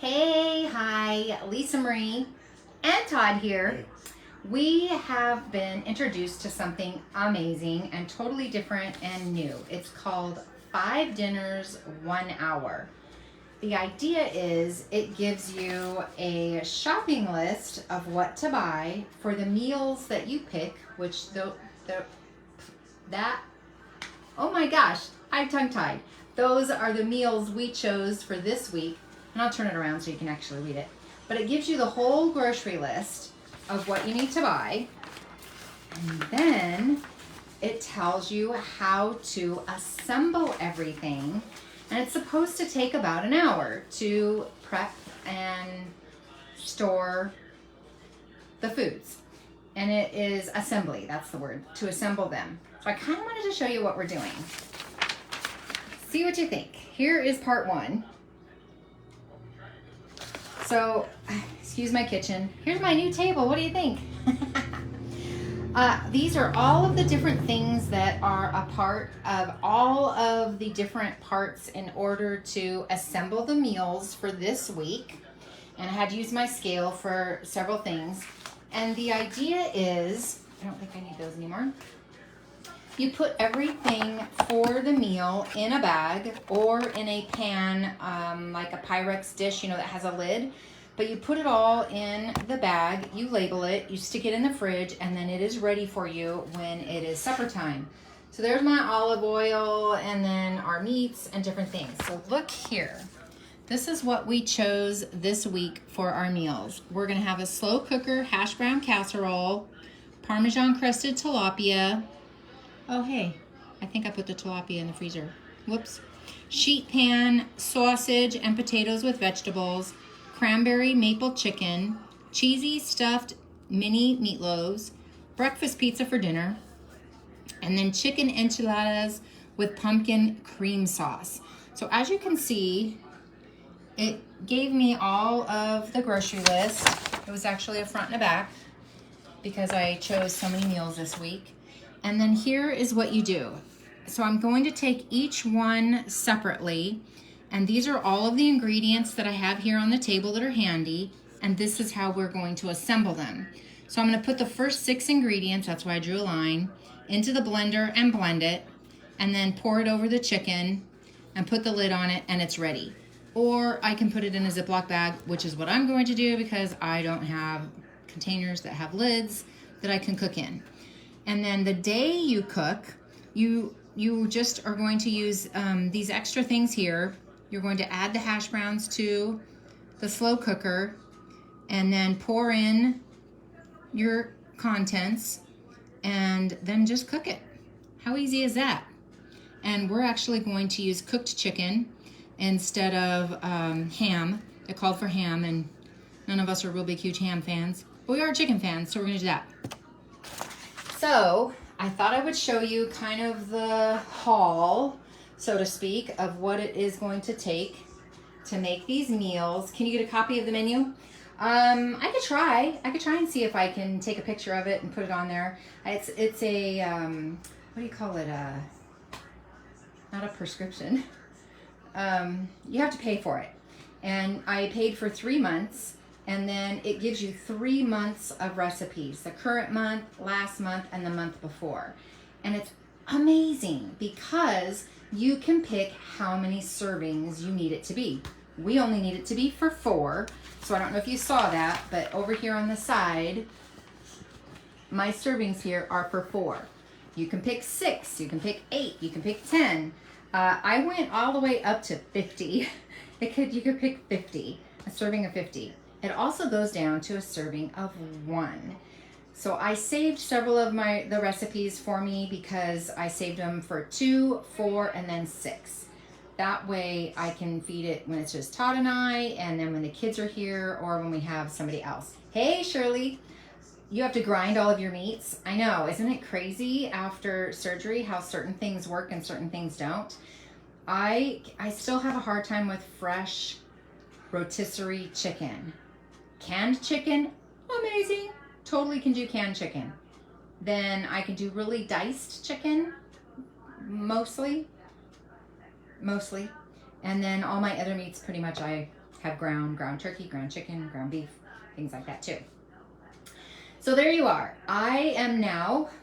Hey, hi, Lisa Marie and Todd here. We have been introduced to something amazing and totally different and new. It's called 5 Dinners, 1 Hour. The idea is it gives you a shopping list of what to buy for the meals that you pick, which oh my gosh, I'm tongue-tied. Those are the meals we chose for this week. And I'll turn it around so you can actually read it. But it gives you the whole grocery list of what you need to buy. And then it tells you how to assemble everything. And it's supposed to take about an hour to prep and store the foods. And it is assembly, that's the word, to assemble them. So I kind of wanted to show you what we're doing. See what you think. Here is part 1. So, excuse my kitchen. Here's my new table. What do you think? These are all of the different things that are a part of all of the different parts in order to assemble the meals for this week. And I had to use my scale for several things. And the idea is, I don't think I need those anymore. You put everything for the meal in a bag or in a pan, like a Pyrex dish, that has a lid. But you put it all in the bag, you label it, you stick it in the fridge, and then it is ready for you when it is supper time. So there's my olive oil and then our meats and different things. So look here. This is what we chose this week for our meals. We're gonna have a slow cooker hash brown casserole, Parmesan crusted tilapia. Oh, hey, I think I put the tilapia in the freezer. Whoops. Sheet pan, sausage and potatoes with vegetables, cranberry maple chicken, cheesy stuffed mini meatloaves, breakfast pizza for dinner, and then chicken enchiladas with pumpkin cream sauce. So as you can see, it gave me all of the grocery list. It was actually a front and a back because I chose so many meals this week. And then here is what you do. So I'm going to take each one separately, and these are all of the ingredients that I have here on the table that are handy, and this is how we're going to assemble them. So I'm going to put the first 6 ingredients, that's why I drew a line, into the blender and blend it, and then pour it over the chicken and put the lid on it, and it's ready. Or I can put it in a Ziploc bag, which is what I'm going to do because I don't have containers that have lids that I can cook in. And then the day you cook, you just are going to use these extra things here. You're going to add the hash browns to the slow cooker and then pour in your contents and then just cook it. How easy is that? And we're actually going to use cooked chicken instead of ham. It called for ham, and none of us are real big, huge ham fans. But we are chicken fans, so we're gonna do that. So I thought I would show you kind of the haul, so to speak, of what it is going to take to make these meals. Can you get a copy of the menu? I could try and see if I can take a picture of it and put it on there. It's a, what do you call it? Not a prescription. You have to pay for it. And I paid for 3 months. And then it gives you 3 months of recipes, the current month, last month, and the month before. And it's amazing because you can pick how many servings you need it to be. We only need it to be for 4. So I don't know if you saw that, but over here on the side, my servings here are for 4. You can pick 6, you can pick 8, you can pick 10. I went all the way up to 50. You could pick 50, a serving of 50. It also goes down to a serving of 1. So I saved several of the recipes for me because I saved them for 2, 4, and then 6. That way I can feed it when it's just Todd and I, and then when the kids are here or when we have somebody else. Hey, Shirley, you have to grind all of your meats. I know, isn't it crazy after surgery how certain things work and certain things don't? I still have a hard time with fresh rotisserie chicken. Canned chicken, amazing. Totally can do canned chicken. Then I can do really diced chicken, mostly. And then all my other meats pretty much I have ground turkey, ground chicken, ground beef, things like that too. So there you are.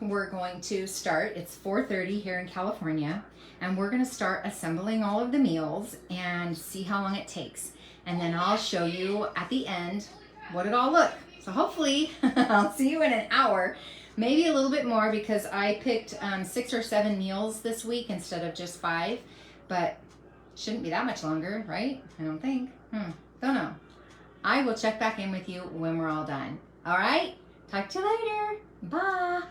We're going to start, it's 4:30 here in California, and we're gonna start assembling all of the meals and see how long it takes. And then I'll show you at the end what it all look. So hopefully I'll see you in an hour, maybe a little bit more because I picked 6 or 7 meals this week instead of just 5, but shouldn't be that much longer, right? I don't think. Don't know. I will check back in with you when we're all done. All right? Talk to you later. Bye.